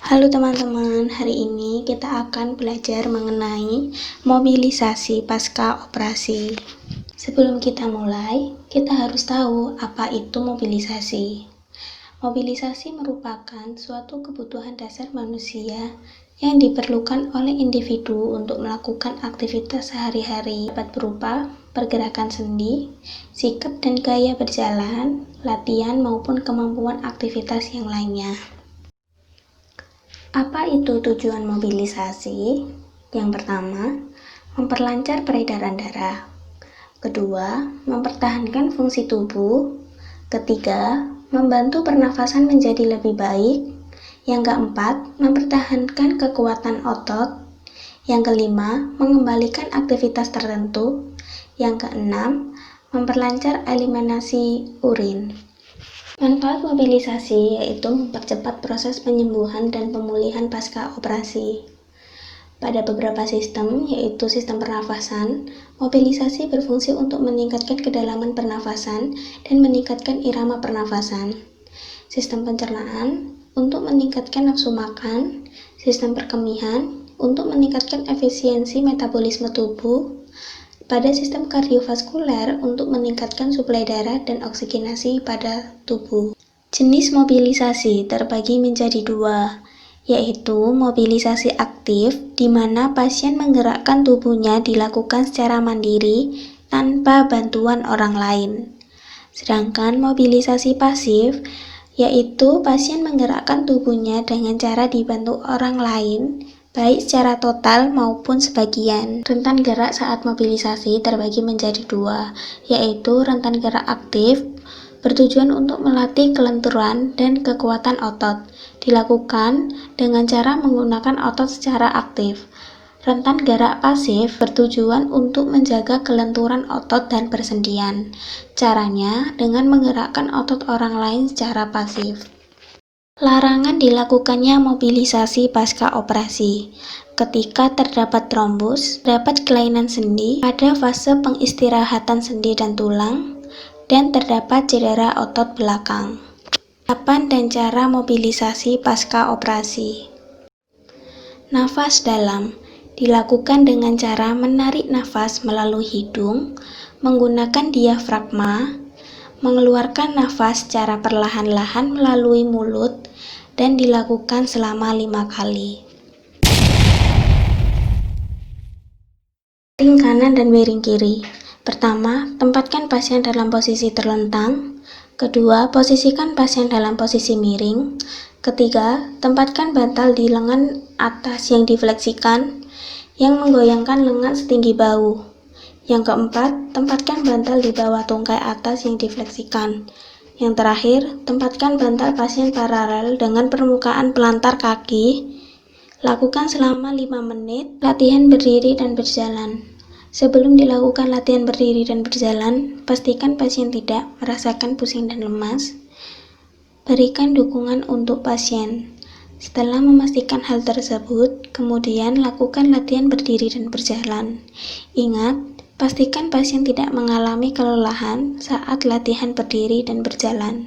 Halo teman-teman, hari ini kita akan belajar mengenai mobilisasi pasca operasi. Sebelum kita mulai, kita harus tahu apa itu mobilisasi. Mobilisasi merupakan suatu kebutuhan dasar manusia yang diperlukan oleh individu untuk melakukan aktivitas sehari-hari, dapat berupa pergerakan sendi, sikap dan gaya berjalan, latihan maupun kemampuan aktivitas yang lainnya. Apa itu tujuan mobilisasi? Yang pertama, memperlancar peredaran darah. Kedua, mempertahankan fungsi tubuh. Ketiga, membantu pernafasan menjadi lebih baik. Yang keempat, mempertahankan kekuatan otot. Yang kelima, mengembalikan aktivitas tertentu. Yang keenam, memperlancar eliminasi urin. Manfaat mobilisasi yaitu mempercepat proses penyembuhan dan pemulihan pasca operasi. Pada beberapa sistem, yaitu sistem pernafasan, mobilisasi berfungsi untuk meningkatkan kedalaman pernafasan dan meningkatkan irama pernafasan. Sistem pencernaan untuk meningkatkan nafsu makan, sistem perkemihan untuk meningkatkan efisiensi metabolisme tubuh, pada sistem kardiovaskuler untuk meningkatkan suplai darah dan oksigenasi pada tubuh. Jenis mobilisasi terbagi menjadi dua, yaitu mobilisasi aktif, di mana pasien menggerakkan tubuhnya dilakukan secara mandiri tanpa bantuan orang lain. Sedangkan mobilisasi pasif, yaitu pasien menggerakkan tubuhnya dengan cara dibantu orang lain, baik secara total maupun sebagian. Rentan gerak saat mobilisasi terbagi menjadi dua, yaitu rentan gerak aktif, bertujuan untuk melatih kelenturan dan kekuatan otot, dilakukan dengan cara menggunakan otot secara aktif. Rentan gerak pasif bertujuan untuk menjaga kelenturan otot dan persendian. Caranya dengan menggerakkan otot orang lain secara pasif. Larangan dilakukannya mobilisasi pasca operasi. Ketika terdapat trombus, terdapat kelainan sendi pada fase pengistirahatan sendi dan tulang, dan terdapat cedera otot belakang. Kapan dan cara mobilisasi pasca operasi? Nafas dalam dilakukan dengan cara menarik nafas melalui hidung, menggunakan diafragma, mengeluarkan nafas secara perlahan-lahan melalui mulut, dan dilakukan selama 5 kali. Miring kanan dan miring kiri. Pertama, tempatkan pasien dalam posisi terlentang. Kedua, posisikan pasien dalam posisi miring. Ketiga, tempatkan bantal di lengan atas yang difleksikan, yang menggoyangkan lengan setinggi bahu. Yang keempat, tempatkan bantal di bawah tungkai atas yang difleksikan. Yang terakhir, tempatkan bantal pasien paralel dengan permukaan pelantar kaki. Lakukan selama 5 menit latihan berdiri dan berjalan. Sebelum dilakukan latihan berdiri dan berjalan, pastikan pasien tidak merasakan pusing dan lemas. Berikan dukungan untuk pasien. Setelah memastikan hal tersebut, kemudian lakukan latihan berdiri dan berjalan. Ingat, pastikan pasien tidak mengalami kelelahan saat latihan berdiri dan berjalan.